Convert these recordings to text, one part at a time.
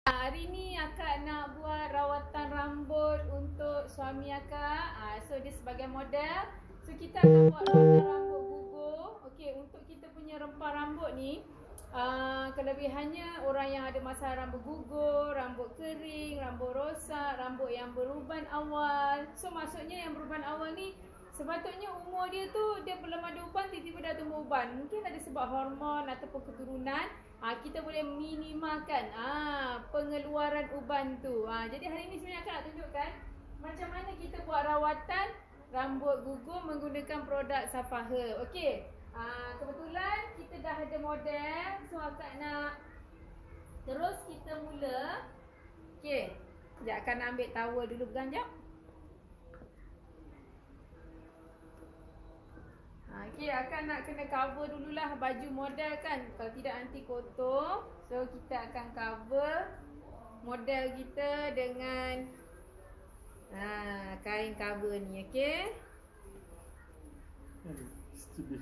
Hari ni akak nak buat rawatan rambut untuk suami akak. So dia sebagai model. So kita akan buat rawatan rambut gugur. Okey, untuk kita punya rempah rambut ni, kelebihannya orang yang ada masalah rambut gugur, rambut kering, rambut rosak, rambut yang beruban awal. So maksudnya yang beruban awal ni sepatutnya umur dia tu dia belum ada uban, tiba-tiba dah tumbuh uban. Mungkin ada sebab hormon ataupun keturunan. Kita boleh minimalkan pengeluaran uban tu. Jadi hari ni sebenarnya akak nak tunjukkan macam mana kita buat rawatan rambut gugur menggunakan produk Safaha. Okey. Kebetulan kita dah ada model. So akak nak terus kita mula. Okey. Sekejap akak nak ambil towel dulu, pegang jap. Okey, akak nak kena cover dululah baju model kan. Kalau tidak nanti kotor. So kita akan cover model kita dengan kain cover ni, okey.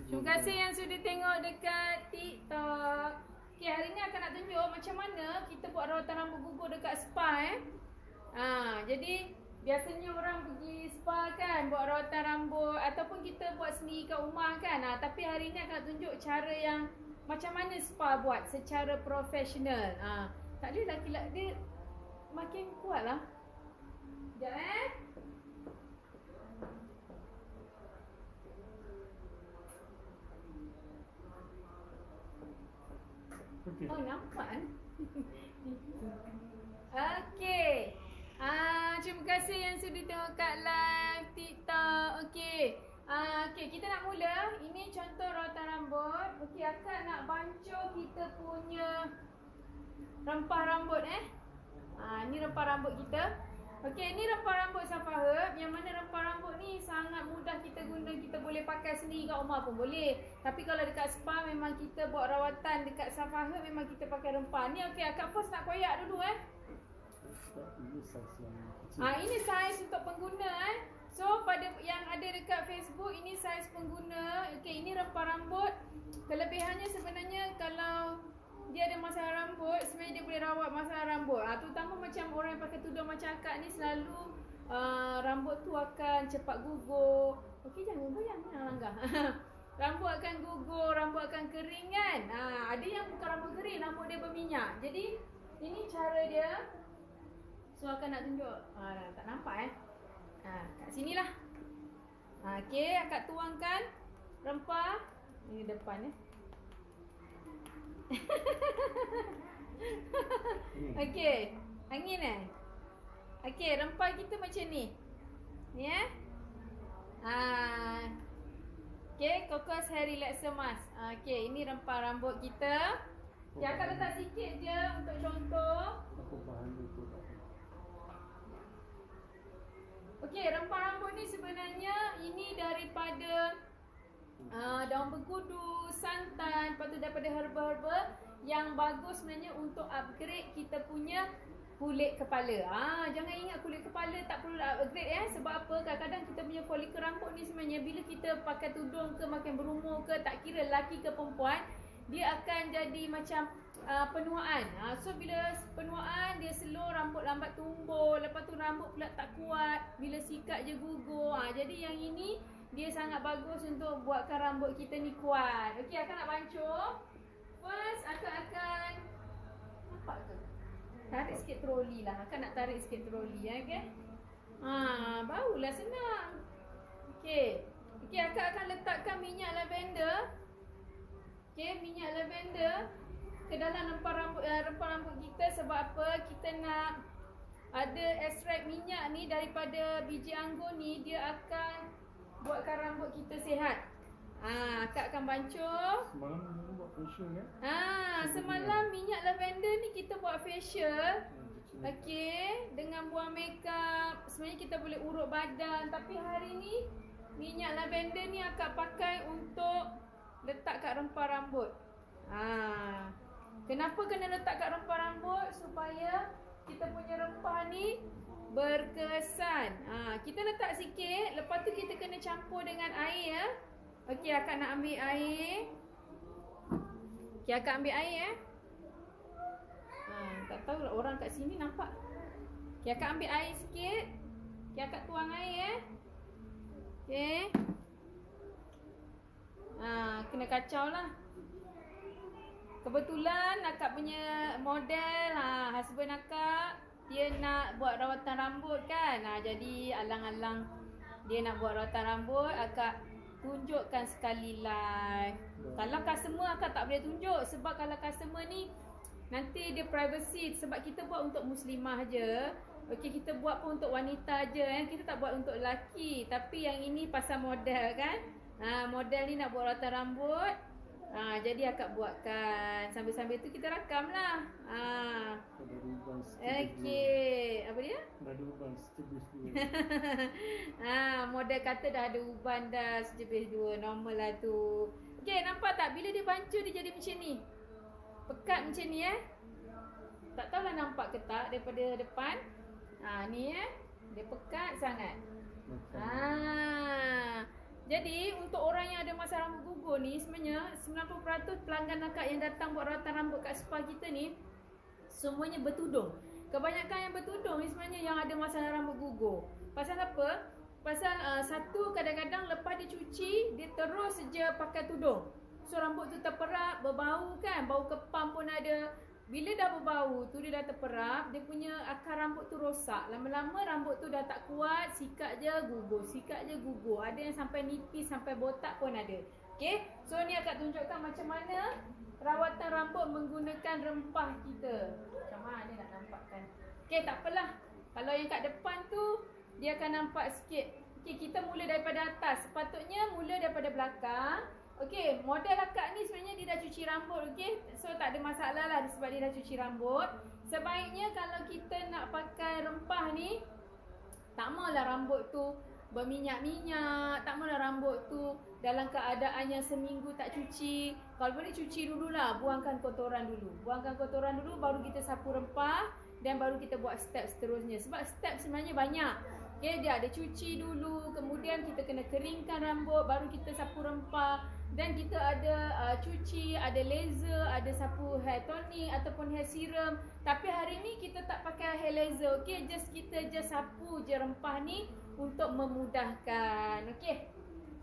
Terima kasih yang sudah tengok dekat TikTok. Okey, hari ni akak nak tunjuk macam mana kita buat rawatan rambut gugur dekat spa jadi biasanya orang pergi spa kan, buat rawatan rambut ataupun kita buat sendiri kat rumah kan. Tapi hari ni akan tunjuk cara yang macam mana spa buat secara profesional. Tak ada laki-laki dia makin kuat lah. Sekejap Okay. Oh, nampak kan? Okey. Terima kasih yang sudah tengok kat live TikTok. Okey. Okey, kita nak mula. Ini contoh rawatan rambut. Okey, akak nak bancuh kita punya rempah rambut ni rempah rambut kita. Okey, ni rempah rambut Safaha. Yang mana rempah rambut ni sangat mudah kita guna. Kita boleh pakai sendiri kat rumah pun boleh. Tapi kalau dekat spa memang kita buat rawatan dekat Safaha, memang kita pakai rempah ni. Okey, akak first nak koyak dulu ini saiz untuk pengguna So pada yang ada dekat Facebook, ini saiz pengguna. Okey, ini rempah rambut. Kelebihannya sebenarnya kalau dia ada masalah rambut, sebenarnya dia boleh rawat masalah rambut. Terutama macam orang yang pakai tudung macam akak ni, selalu rambut tu akan cepat gugur. Okey, jangan goyang, jangan langgar. Rambut akan gugur, rambut akan kering kan. Ada yang bukan rambut kering, rambut dia berminyak. Jadi ini cara dia. So akak nak tunjuk. Tak nampak kat sini lah. Okey, akak tuangkan rempah. Ini depan Okey, angin Okey, rempah kita macam ni. Ni Okey, Cocos Hair Relaxer Mask. Okey, ini rempah rambut kita. Okay, akak letak sikit je untuk contoh. Okey, rempah rambut ni sebenarnya ini daripada daun berkudu, santan, lepas tu daripada herba-herba yang bagus sebenarnya untuk upgrade kita punya kulit kepala. Jangan ingat kulit kepala tak perlu upgrade sebab apa? Kadang-kadang kita punya folikel rambut ni sebenarnya bila kita pakai tudung ke, makin berumur ke, tak kira lelaki ke perempuan, dia akan jadi macam penuaan. So bila penuaan dia slow, rambut lambat tumbuh, lepas tu rambut pula tak kuat, bila sikat je gugur. Jadi yang ini dia sangat bagus untuk buatkan rambut kita ni kuat. Okey, akak nak bancuh. First akak akan nampak ke? Tarik sikit troli lah. Akak nak tarik sikit troli okey. Barulah senang. Okey. Okey, akak akan letakkan minyak lavender. Okey, minyak lavender ke dalam rempah rambut kita. Sebab apa? Kita nak ada ekstrak minyak ni daripada biji anggur ni, dia akan buatkan rambut kita sihat. Akak akan bancuh. Semalam buat facial semalam minyak lavender ni kita buat facial. Okey, dengan buang makeup. Sebenarnya kita boleh urut badan, tapi hari ni minyak lavender ni akak pakai untuk letak kat rempah rambut. Kenapa kena letak kat rempah rambut? Supaya kita punya rempah ni berkesan. Kita letak sikit, lepas tu kita kena campur dengan air Okey, akak nak ambil air. Okey, akak ambil air Tak tahu lah orang kat sini nampak. Okay, akak ambil air sikit. Okay, akak tuang air Okay. Kena kacau lah. Kebetulan akak punya model, husband akak, dia nak buat rawatan rambut kan. Jadi alang-alang dia nak buat rawatan rambut, akak tunjukkan sekali live. Kalau customer akak tak boleh tunjuk, sebab kalau customer ni nanti dia privacy, sebab kita buat untuk muslimah je. Okey, kita buat pun untuk wanita je kan. Kita tak buat untuk lelaki. Tapi yang ini pasal model kan. Model ni nak buat rawatan rambut. Jadi akak buatkan. Sambil-sambil tu kita rakam lah. Okey, apa dia? Dah ada uban setebis dua. Model kata dah ada uban dah sejebis dua. Normal lah tu. Okey, nampak tak? Bila dia bancuh dia jadi macam ni. Pekat macam ni Tak tahulah nampak ke tak daripada depan. Ni dia pekat sangat. Jadi untuk orang yang ada masalah rambut gugur ni, sebenarnya 90% pelanggan akak yang datang buat rawatan rambut kat spa kita ni semuanya bertudung. Kebanyakan yang bertudung ni sebenarnya yang ada masalah rambut gugur. Pasal apa? Pasal satu, kadang-kadang lepas dia cuci, dia terus saja pakai tudung. So rambut tu terperap, berbau kan, bau kepam pun ada. Bila dah berbau tu, dia dah terperap, dia punya akar rambut tu rosak. Lama-lama rambut tu dah tak kuat, sikat je gugur, sikat je gugur. Ada yang sampai nipis, sampai botak pun ada. Okay, so ni akak tunjukkan macam mana rawatan rambut menggunakan rempah kita. Macam mana nak nampakkan. Okay, tak apalah. Kalau yang kat depan tu, dia akan nampak sikit. Okay, kita mula daripada atas. Sepatutnya mula daripada belakang. Okey, model akak ni sebenarnya dia dah cuci rambut, okey. So tak ada masalah lah sebab dia dah cuci rambut. Sebaiknya kalau kita nak pakai rempah ni, tak maulah rambut tu berminyak-minyak, tak maulah rambut tu dalam keadaan yang seminggu tak cuci. Kalau boleh cuci dululah, buangkan kotoran dulu. Buangkan kotoran dulu baru kita sapu rempah dan baru kita buat step seterusnya. Sebab step sebenarnya banyak. Okay, dia ada cuci dulu, kemudian kita kena keringkan rambut, baru kita sapu rempah. Dan kita ada cuci, ada laser, ada sapu hair tonic ataupun hair serum. Tapi hari ni kita tak pakai hair laser, okay? Kita sapu je rempah ni untuk memudahkan, okay?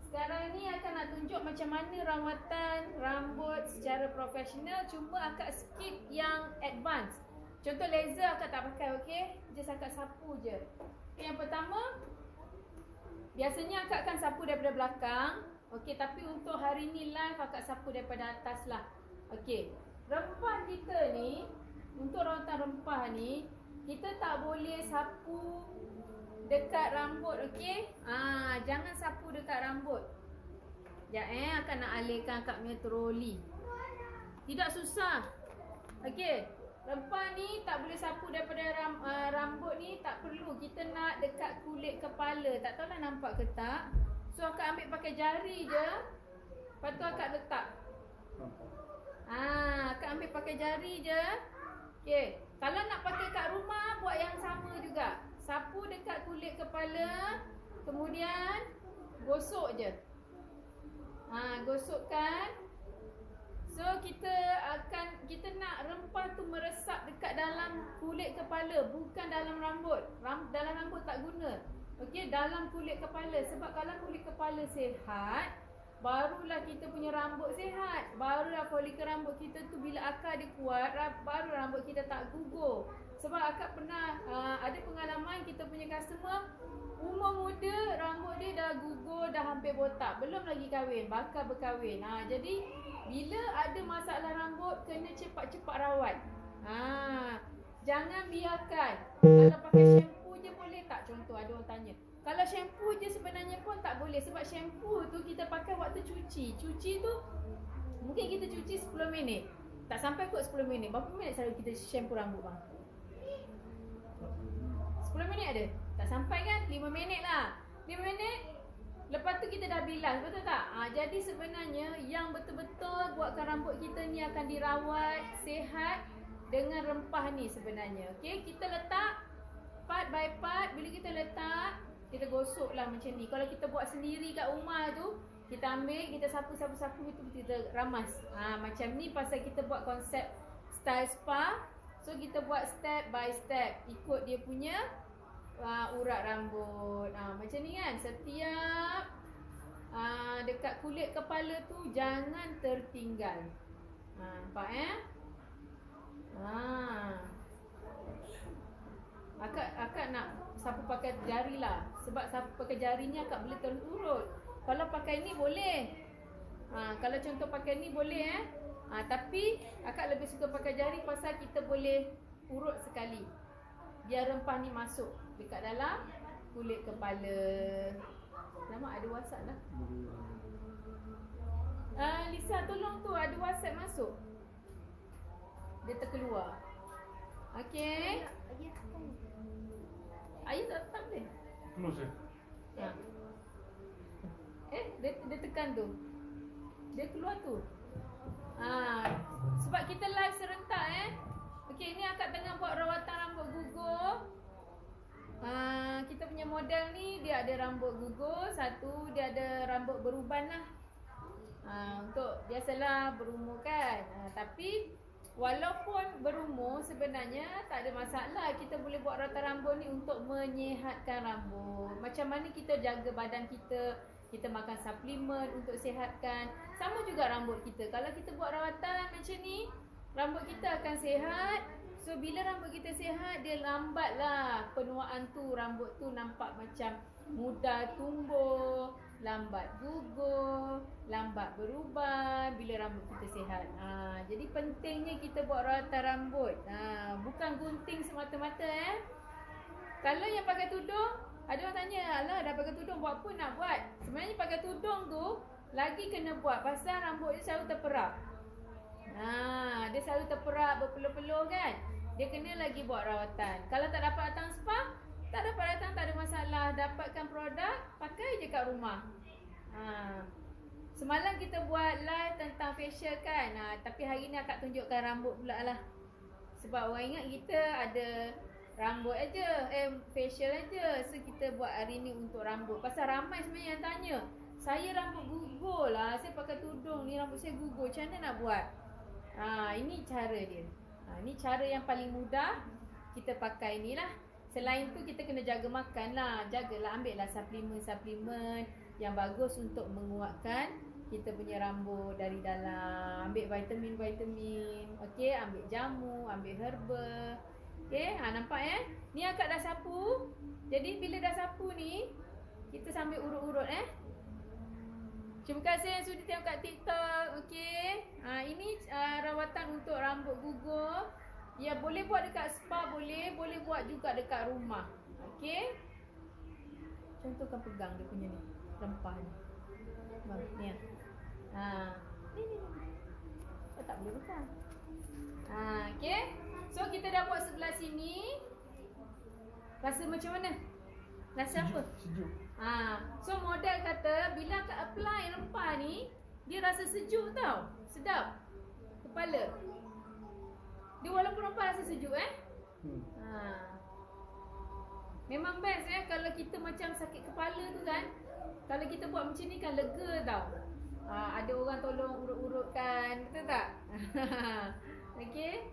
Sekarang ni akan nak tunjuk macam mana rawatan rambut secara profesional. Cuma akak skip yang advance. Contoh laser akak tak pakai, okay? Just akak sapu je. Okay, yang pertama, biasanya akak akan sapu daripada belakang. Okey, tapi untuk hari ni live akak sapu daripada atas lah. Okey, rempah kita ni, untuk rawatan rempah ni, kita tak boleh sapu dekat rambut, okey? Jangan sapu dekat rambut. Sekejap akak nak alihkan akak punya troli. Tidak susah. Okey, rempah ni tak boleh sapu daripada rambut ni, tak perlu. Kita nak dekat kulit kepala. Tak tahulah nampak ke tak? So akak ambil pakai jari je. Lepas tu akak letak. Akak ambil pakai jari je. Okay, kalau nak pakai kat rumah, buat yang sama juga. Sapu dekat kulit kepala. Kemudian gosok je. Gosokkan. So kita nak rempah tu meresap dekat dalam kulit kepala, bukan dalam rambut. Dalam rambut tak guna. Okey, dalam kulit kepala. Sebab kalau kulit kepala sihat, barulah kita punya rambut sihat. Barulah folikel rambut kita tu bila akar dia kuat, baru rambut kita tak gugur. Sebab akak pernah ada pengalaman kita punya customer umur muda, rambut dia dah gugur, dah hampir botak. Belum lagi kahwin, bakal berkahwin. Jadi bila ada masalah rambut, kena cepat-cepat rawat. Jangan biarkan. Kalau pakai shampoo je boleh tak? Contoh ada orang tanya. Kalau shampoo je sebenarnya pun tak boleh. Sebab shampoo tu kita pakai waktu cuci. Cuci tu mungkin kita cuci 10 minit. Tak sampai kot 10 minit. Berapa minit selalu kita shampoo rambut bang? 10 minit ada? Tak sampai kan? 5 minit lah. 5 minit. Lepas tu kita dah bilas, betul tak? Jadi sebenarnya yang betul-betul buatkan rambut kita ni akan dirawat sihat dengan rempah ni sebenarnya. Okey, kita letak part by part. Bila kita letak, kita gosok lah macam ni. Kalau kita buat sendiri kat rumah tu, kita ambil, kita sapu-sapu itu kita ramas. Macam ni pasal kita buat konsep style spa. So kita buat step by step, ikut dia punya urat rambut. Macam ni kan, setiap dekat kulit kepala tu jangan tertinggal. Nampak Akak nak sapu pakai jari lah. Sebab sapu pakai jari ni akak boleh terus urut. Kalau pakai ni boleh. Kalau contoh pakai ni boleh tapi akak lebih suka pakai jari pasal kita boleh urut sekali. Biar rempah ni masuk dekat dalam kulit kepala. Lama ada WhatsApp lah. Lisa tolong tu ada WhatsApp masuk. Dia terkeluar. Okey. Ayah tak boleh. Close Dia tekan tu. Dia keluar tu. Sebab kita live serentak Okey, ni akak tengah buat rawatan rambut gugur. Kita punya model ni dia ada rambut gugur, satu dia ada rambut beruban lah. Untuk biasalah berumur kan. Tapi walaupun berumur sebenarnya tak ada masalah. Kita boleh buat rawatan rambut ni untuk menyihatkan rambut. Macam mana kita jaga badan kita, kita makan suplemen untuk sihatkan. Sama juga rambut kita. Kalau kita buat rawatan macam ni, rambut kita akan sihat. So bila rambut kita sihat, dia lambatlah penuaan tu. Rambut tu nampak macam mudah tumbuh, lambat gugur, lambat berubah bila rambut kita sihat. Jadi pentingnya kita buat rawatan rambut. Bukan gunting semata-mata Kalau yang pakai tudung, ada orang tanya, alah dah pakai tudung buat apa nak buat? Sebenarnya pakai tudung tu lagi kena buat pasal rambut dia selalu terperak. Dia selalu terperak, berpeluh-peluh kan. Dia kena lagi buat rawatan. Kalau tak dapat datang spa, tak dapat datang, tak ada masalah. Dapatkan produk, pakai je kat rumah. Semalam kita buat live tentang facial kan. Tapi hari ni akak tunjukkan rambut pula lah. Sebab orang ingat kita ada rambut aja, facial aja. So kita buat hari ni untuk rambut. Pasal ramai sebenarnya yang tanya, saya rambut gugur lah, saya pakai tudung ni rambut saya gugur, macam mana nak buat? Ini cara dia. Ini cara yang paling mudah kita pakai ni lah. Selain tu kita kena jaga makan lah. Jagalah, ambil lah suplemen-suplemen yang bagus untuk menguatkan kita punya rambut dari dalam. Ambil vitamin-vitamin. Okey, ambil jamu, ambil herba. Okey, nampak Ni akak dah sapu. Jadi bila dah sapu ni, kita sambil urut-urut Terima kasih yang sudi tengok kat TikTok. Okey. Ini rawatan untuk rambut gugur. Ya, boleh buat dekat spa, boleh buat juga dekat rumah. Okey. Contohkan pegang dia punya ni, rempah ni. Bang, ni Ni. Tak boleh pegang. Okey. So kita dah buat sebelah sini. Rasa macam mana? Rasa apa? Sejuk. So model kata bila akak apply rempah ni, dia rasa sejuk tau. Sedap kepala. Dia walaupun rempah rasa sejuk Memang best kalau kita macam sakit kepala tu kan. Kalau kita buat macam ni kan lega tau. Ada orang tolong urut-urutkan, betul tak? Okey.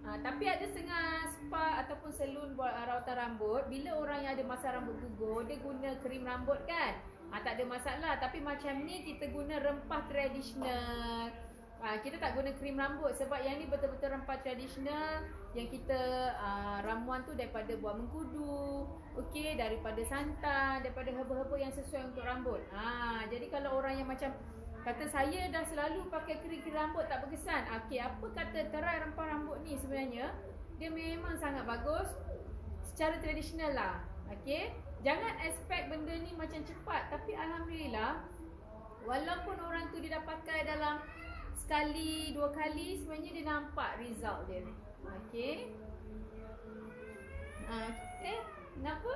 Tapi ada setengah spa ataupun salon buat rawatan rambut, bila orang yang ada masalah rambut gugur, dia guna krim rambut kan. Tak ada masalah. Tapi macam ni kita guna rempah tradisional. Kita tak guna krim rambut sebab yang ni betul-betul rempah tradisional yang kita ramuan tu daripada buah mengkudu, okey, daripada santan, daripada herba-herba yang sesuai untuk rambut. Jadi kalau orang yang macam kata saya dah selalu pakai krim rambut tak berkesan. Okey, apa kata terai rempah rambut ni sebenarnya dia memang sangat bagus secara tradisional lah. Okey, jangan expect benda ni macam cepat, tapi alhamdulillah walaupun orang tu dia dah pakai dalam sekali, dua kali, sebenarnya dia nampak result dia. Okey. Kenapa?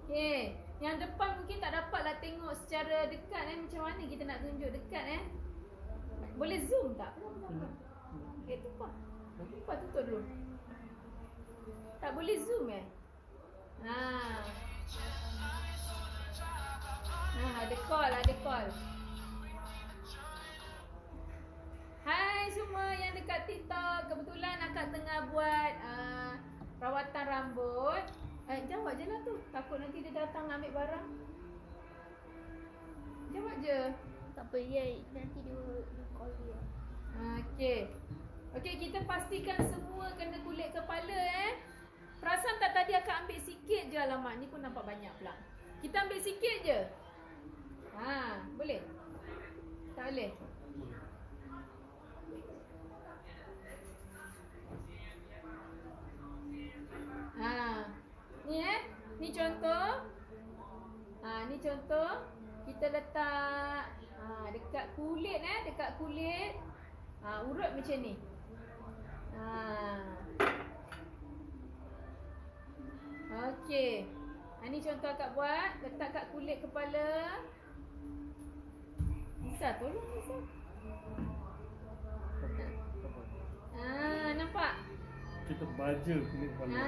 Okey. Yang depan mungkin tak dapatlah tengok secara dekat macam mana kita nak tunjuk dekat Boleh zoom tak? Tumpah tutup dulu. Tak boleh zoom ada call. Hai semua yang dekat TikTok. Kebetulan akak tengah buat rawatan rambut. Jawab je lah tu. Takut nanti dia datang ambil barang. Jawab je. Tak apa, ya, nanti dia call dia. Okey. Okey, kita pastikan semua kena kulit kepala Perasan tak tadi akak ambil sikit je. Alamak, ni pun nampak banyak pula. Kita ambil sikit je. Boleh? Tak boleh? Ni ni contoh. Ni contoh. Kita letak dekat kulit dekat kulit. Urut macam ni. Okey. Ni contoh akak buat, letak kat kulit kepala. Bisa tolong Bisa. Nampak? Kita baja kulit kepala.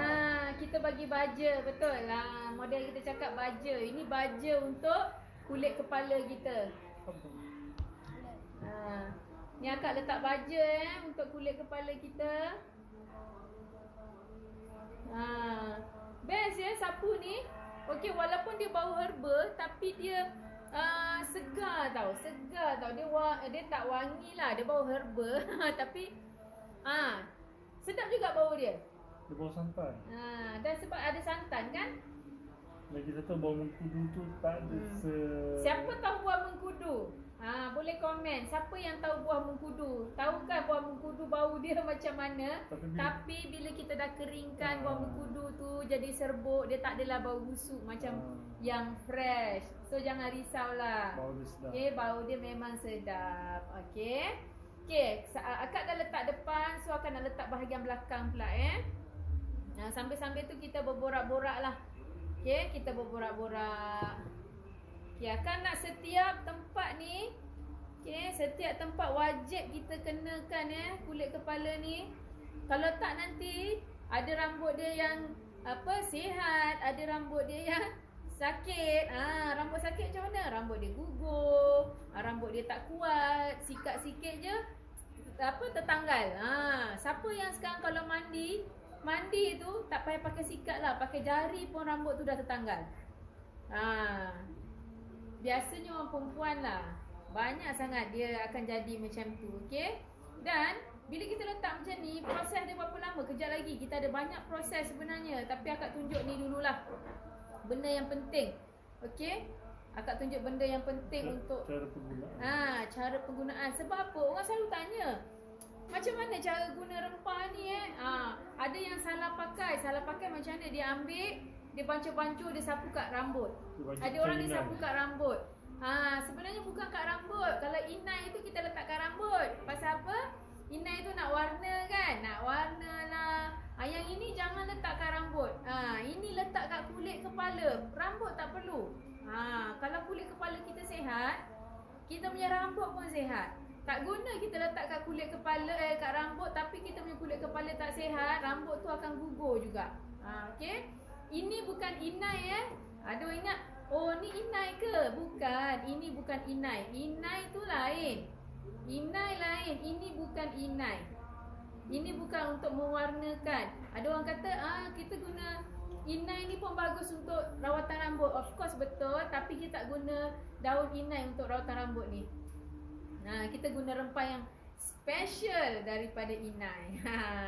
Kita bagi baja, betul lah. Model kita cakap baja. Ini baja untuk kulit kepala kita. Ni akak letak baja untuk kulit kepala kita. Best sapu ni. Okey, walaupun dia bau herba tapi dia segar tau. Dia tak wangi lah, dia bau herba tapi sedap juga bau dia. Dia bau santan. Dan sebab ada santan kan. Lagi satu bau mengkudu tu tak ada Siapa tahu buah mengkudu? Boleh komen. Siapa yang tahu buah mengkudu? Tahukah buah mengkudu bau dia macam mana? Tapi bila kita dah keringkan buah mengkudu tu jadi serbuk, dia tak adalah bau busuk macam yang fresh. So jangan risaulah. Bau dia sedap. Okay, bau dia memang sedap. Okay. Okay, akak dah letak depan, so akak nak letak bahagian belakang pula sambil-sambil tu kita berborak-borak lah. Okay, kita berborak-borak. Okay, akak nak setiap tempat ni, setiap tempat wajib kita kenakan kulit kepala ni. Kalau tak nanti ada rambut dia yang sihat, ada rambut dia yang sakit. Rambut sakit macam mana? Rambut dia gugur, rambut dia tak kuat, sikat sikit je tertanggal. Siapa yang sekarang kalau mandi tu tak payah pakai sikat lah, pakai jari pun rambut tu dah tertanggal. Biasanya orang perempuan lah, banyak sangat dia akan jadi macam tu. Okay. Dan bila kita letak macam ni, proses dia berapa lama? Kejap lagi kita ada banyak proses sebenarnya, tapi akak tunjuk ni dululah benda yang penting. Okay. Akak tunjuk benda yang penting untuk cara penggunaan. Cara penggunaan. Sebab apa? Orang selalu tanya, macam mana cara guna rempah ni ada yang salah pakai. Salah pakai macam mana? Dia ambil, dia bancuh-bancuh, dia sapu kat rambut. Ada orang dia sapu kat rambut. Sebenarnya bukan kat rambut. Kalau inai tu kita letak kat rambut. Pasal apa? Inai tu nak warna kan? Nak warna lah. Yang ini jangan letak kat rambut. Ini letak kat kulit kepala. Rambut tak perlu. Kalau kulit kepala kita sihat, kita punya rambut pun sihat. Tak guna kita letak kat kulit kepala, kat rambut, tapi kita punya kulit kepala tak sihat, rambut tu akan gugur juga. Okay. Ini bukan inai Ada orang ingat, oh ni inai ke? Bukan, ini bukan inai. Inai tu lain. Inai lain, ini bukan inai. Ini bukan untuk mewarnakan. Ada orang kata, kita guna inai ni pun bagus untuk rawatan rambut. Of course betul, tapi kita tak guna daun inai untuk rawatan rambut ni. Kita guna rempah yang special daripada inai.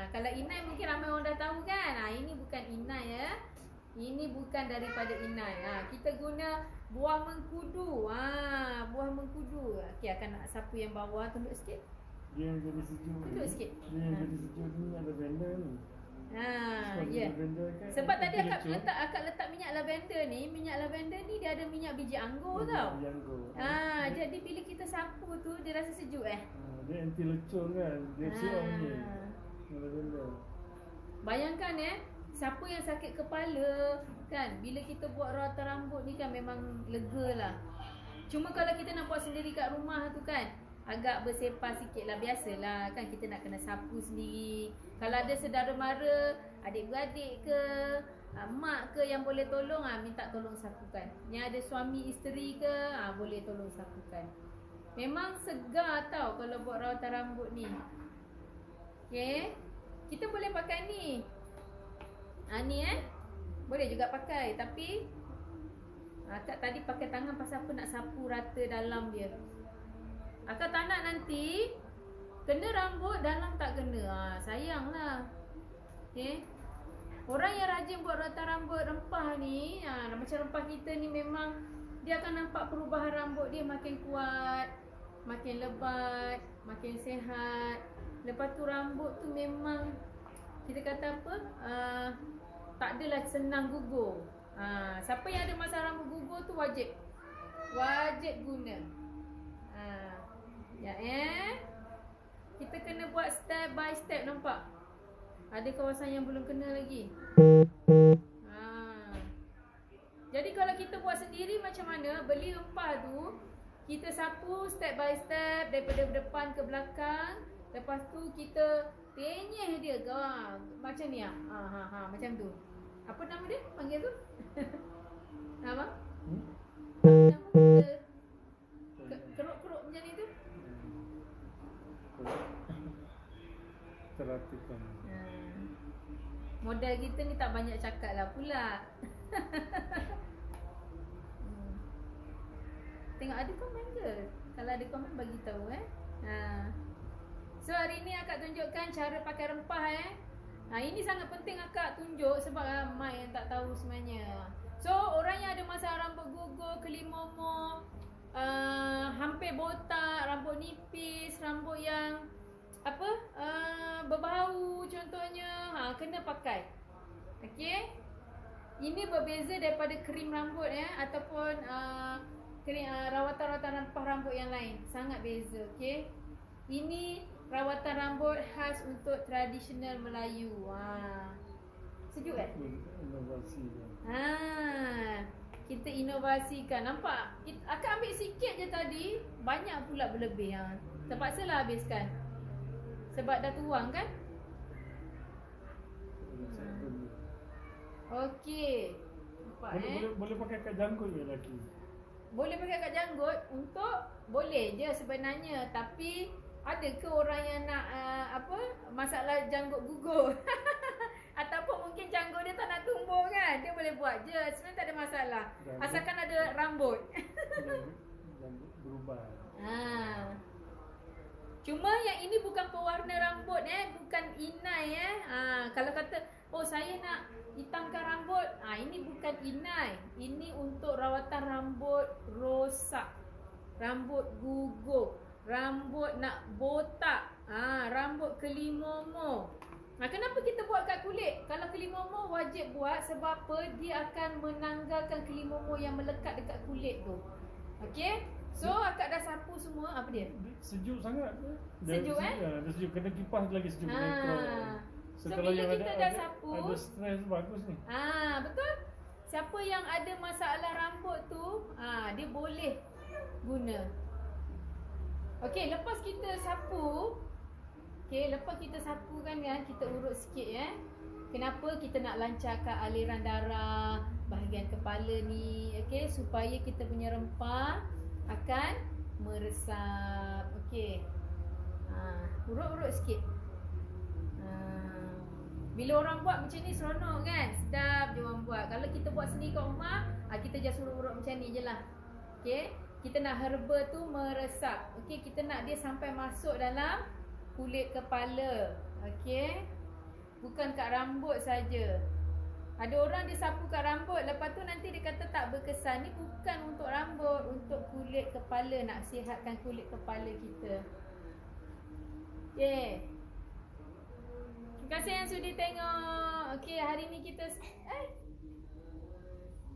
Kalau inai mungkin ramai orang dah tahu kan. Ini bukan inai Ini bukan daripada inai. Kita guna buah mengkudu. Buah mengkudu. Okey, akan nak sapu yang bawah, tunduk sikit. Dia yang jadi sejuk. Tunduk sikit. Dia yang jadi sejuk ni ada lavender ni. Ya. Kan, sebab tadi akak letak minyak lavender ni. Minyak lavender ni dia ada minyak biji anggur tau. Biji anggur. Jadi bila kita sapu tu dia rasa sejuk dia anti lecur kan. Dia siap ni. Lavender. Bayangkan siapa yang sakit kepala kan, bila kita buat rawatan rambut ni kan memang lega lah. Cuma kalau kita nak buat sendiri kat rumah tu kan, agak bersepah sikit lah. Biasalah kan, kita nak kena sapu sendiri. Kalau ada saudara mara, adik-beradik ke, mak ke yang boleh tolong, minta tolong sapukan. Yang ada suami isteri ke, boleh tolong sapukan. Memang segar tau kalau buat rawatan rambut ni. Okay, kita boleh pakai ni. Ni boleh juga pakai. Tapi Akak tadi pakai tangan pasal apa, nak sapu rata dalam dia. Akak tak nak nanti kena rambut, dalam tak kena. Sayang lah. Okay, orang yang rajin buat rawatan rambut rempah ni, macam rempah kita ni, memang dia akan nampak perubahan rambut dia makin kuat, makin lebat, makin sihat. Lepas tu rambut tu memang kita kata apa, tak adalah senang gugur. Siapa yang ada masalah rambut gugur tu wajib guna. Kita kena buat step by step, nampak? Ada kawasan yang belum kena lagi. Jadi kalau kita buat sendiri macam mana, beli rempah tu, kita sapu step by step daripada depan ke belakang. Lepas tu kita penyeh dia macam ni. Macam tu. Apa nama dia? Panggil tu? Apa? Nama keruk-keruk macam ni tu. Teratikan. Modal kita ni tak banyak cakap lah pula. Tengok ada komen ke? Kalau ada komen bagi tahu So hari ni akak tunjukkan cara pakai rempah ini sangat penting akak tunjuk sebab ramai yang tak tahu sebenarnya. So orang yang ada masalah rambut gugur, kelimomo, hampir botak, rambut nipis, rambut yang berbau contohnya, kena pakai. Okey. Ini berbeza daripada krim rambut ataupun rawatan-rawatan rempah rambut yang lain. Sangat beza, okey. Ini rawatan rambut khas untuk tradisional Melayu. Sejuk kan? Inovasi. Kita inovasikan. Nampak? Akak ambil sikit je tadi, banyak pula berlebih. Terpaksalah habiskan. Sebab dah tuang kan? Okey. Nampak boleh pakai kat janggut je lelaki. Boleh pakai kat janggut boleh je sebenarnya, tapi ada ke orang yang nak masalah janggut gugur? Ataupun mungkin janggut dia tak nak tumbuh kan? Dia boleh buat je, sebenarnya tak ada masalah. Asalkan ada rambut. Janggut berubah. Cuma yang ini bukan pewarna rambut bukan inai kalau kata saya nak hitamkan rambut, ini bukan inai. Ini untuk rawatan rambut rosak, rambut gugur, rambut nak botak, rambut kelimomo. Kenapa kita buat kat kulit? Kalau kelimomo wajib buat sebab apa? Dia akan menanggalkan kelimomo yang melekat dekat kulit tu. Okey? So akak dah sapu semua. Apa dia? Sejuk sangat. Sejuk Dia sejuk, kena kipas lagi sejuk. So bila kita dah sapu, ada stres bagus ni. Betul. Siapa yang ada masalah rambut tu, dia boleh guna. Okey, lepas kita sapu, kan, kita urut sikit Kenapa kita nak lancarkan aliran darah bahagian kepala ni, okey, supaya kita punya rempah akan meresap. Okey. Urut-urut sikit. Bila orang buat macam ni seronok kan? Sedap je orang buat. Kalau kita buat sendiri kat rumah, kita just urut-urut macam ni je lah. Okey. Kita nak herba tu meresap. Okey, kita nak dia sampai masuk dalam kulit kepala. Okey. Bukan kat rambut saja. Ada orang dia sapu kat rambut, lepas tu nanti dia kata tak berkesan. Ni bukan untuk rambut, untuk kulit kepala, nak sihatkan kulit kepala kita. Okey. Terima kasih yang sudi tengok. Okey, hari ni kita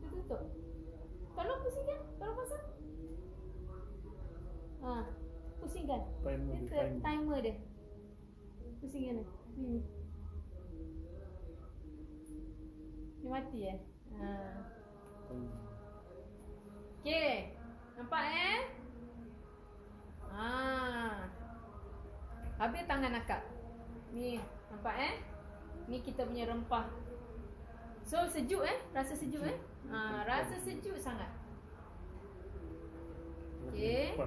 tutup. Tolong pusingkan, tolong pasang. Pusingkan. Timer dia. Pusingkan dia. Dia mati Okey. Nampak Habis tangan akak. Ni, nampak Ni kita punya rempah. So sejuk rasa sejuk rasa sejuk sangat. Okey.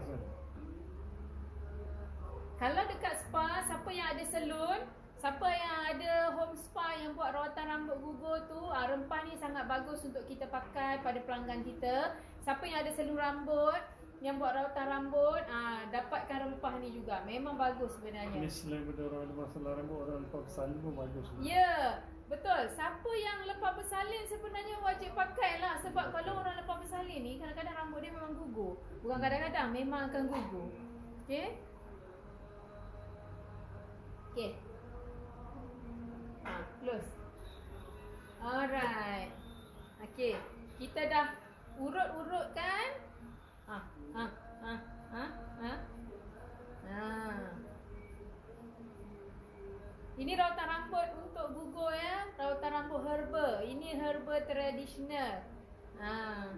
Kalau dekat spa, siapa yang ada salon, siapa yang ada home spa yang buat rawatan rambut gugur tu, rempah ni sangat bagus untuk kita pakai pada pelanggan kita. Siapa yang ada salon rambut, yang buat rawatan rambut, dapatkan rempah ni juga. Memang bagus sebenarnya. Ini selain daripada orang ada masalah rambut, orang lepas bersalin pun bagus. Ya, betul. Siapa yang lepas bersalin sebenarnya wajib pakai lah. Sebab kalau orang lepas bersalin ni, kadang-kadang rambut dia memang gugur. Bukan kadang-kadang, memang akan gugur. Okay? Okay. Close. Alright. Okay. Kita dah urut-urutkan. Ini rawatan rambut untuk gugur ya. Rawatan rambut herba. Ini herba tradisional.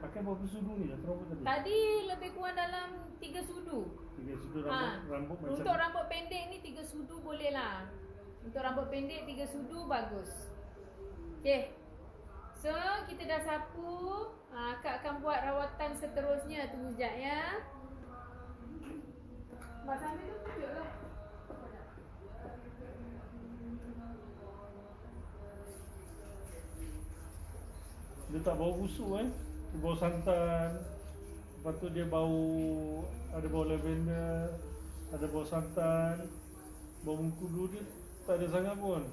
Pakai berapa sudu ni rambut tadi? Tadi lebih kurang dalam 3 sudu. 3 sudu rambut macam Untuk rambut pendek ni 3 sudu boleh lah. Untuk rambut pendek 3 sudu bagus. Okay. So kita dah sapu. Akak akan buat rawatan seterusnya. Tunggu sekejap ya. Mak sambil tu tunjuk lah. Dia tak bau busuk Dia bau santan. Lepas tu dia bau, ada bau lavender, ada bau santan. Bau mengkudu dia tak ada sangat pun.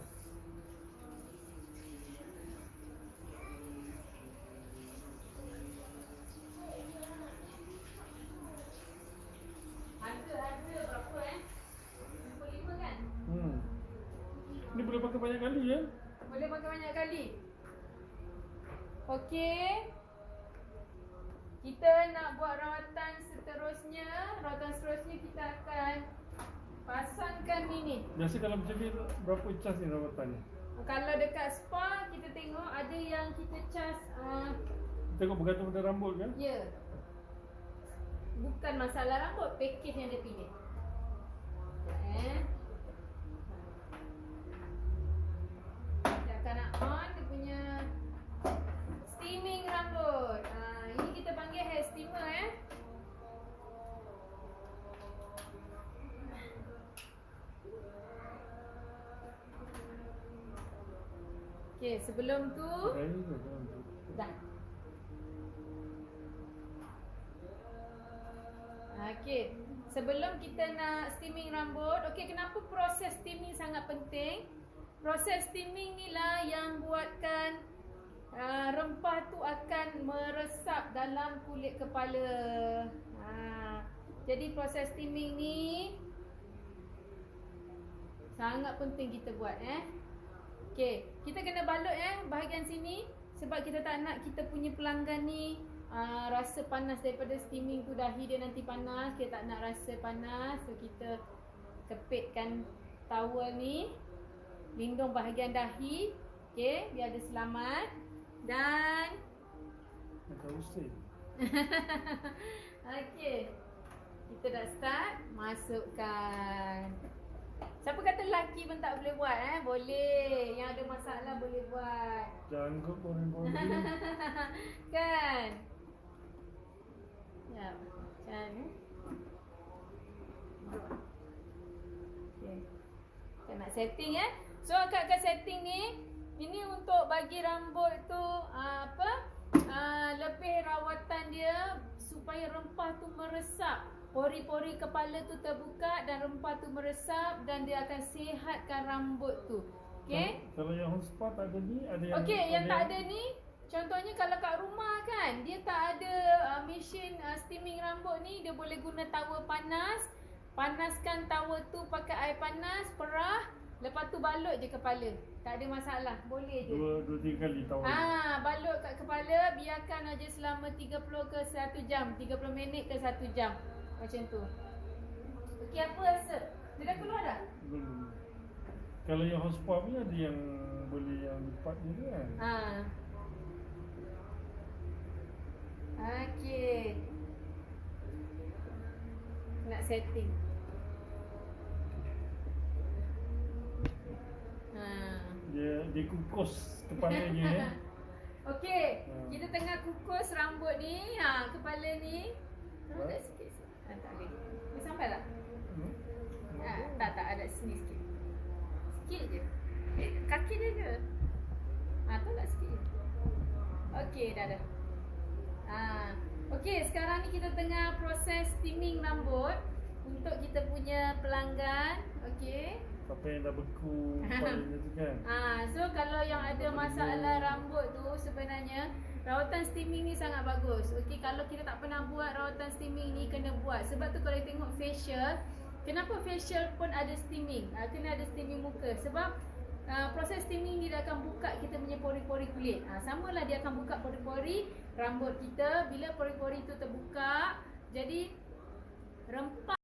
Harga berapa 55 kan? Ni boleh pakai banyak kali ya. Boleh pakai banyak kali. Okey. Kita nak buat rawatan seterusnya. Rawatan seterusnya kita akan pasangkan ni. Biasa kalau macam ni berapa cas ni rawatan ni? Kalau dekat spa kita tengok ada yang kita cas Tengok bergantung pada rambut kan? ya. Bukan masalah rambut, package yang dia pilih. Kita akan nak on dia punya steaming rambut. Ini kita panggil hair steamer Okay, sebelum tu dah. Okey, sebelum kita nak steaming rambut, okey, kenapa proses steaming sangat penting? Proses steaming ni lah yang buatkan rempah tu akan meresap dalam kulit kepala. Jadi proses steaming ni sangat penting kita buat Okey, kita kena balut bahagian sini sebab kita tak nak kita punya pelanggan ni rasa panas daripada steaming tu, dahi dia nanti panas. Kita tak nak rasa panas, so kita kepitkan towel ni, lindung bahagian dahi. Okey, biar dia selamat. Dan macam usik. okey, kita dah start masukkan. Siapa kata lelaki pun tak boleh buat Boleh. Yang ada masalah boleh buat. Janggut boring-boring. Kan? Ya, macam ni. Okay. Kita nak setting So akak akan setting ni. Ini untuk bagi rambut tu lebih rawatan dia supaya rempah tu meresap. Pori-pori kepala tu terbuka dan rempah tu meresap dan dia akan sihatkan rambut tu. Okey? Kalau yang home spa tak ada ni, ada yang Okey, yang tak ada ni, contohnya kalau kat rumah kan, dia tak ada mesin steaming rambut ni, dia boleh guna towel panas. Panaskan towel tu pakai air panas, perah, lepas tu balut je kepala. Tak ada masalah, boleh je. 2-3 kali towel. Balut kat kepala, biarkan aja selama 30 ke 1 jam, 30 minit ke 1 jam. Macam tu. Okey, apa rasa? Dia dah keluar dah? Belum. Kalau yang home spa ni ada yang boleh yang lipat ni kan? Okey. Nak setting. Dia kukus kepalanya Okey, kita tengah kukus rambut ni, kepala ni. Nak sikit. Tak boleh. Dah sampai tak? Tak ada sini sikit. Sikit je. Kaki dia ke? Tolak sikit je. Okey, dah. Okey, sekarang ni kita tengah proses steaming rambut untuk kita punya pelanggan. Okey. Siapa yang dah beku kepalanya tu kan. So kalau yang ada masalah rambut tu sebenarnya rawatan steaming ni sangat bagus. Okey, kalau kita tak pernah buat rawatan steaming ni kena buat. Sebab tu kalau tengok facial, kenapa facial pun ada steaming? Kena ada steaming muka sebab proses steaming ni dia akan buka kita punya pori-pori kulit. Samalah dia akan buka pori-pori rambut kita. Bila pori-pori tu terbuka, jadi rempah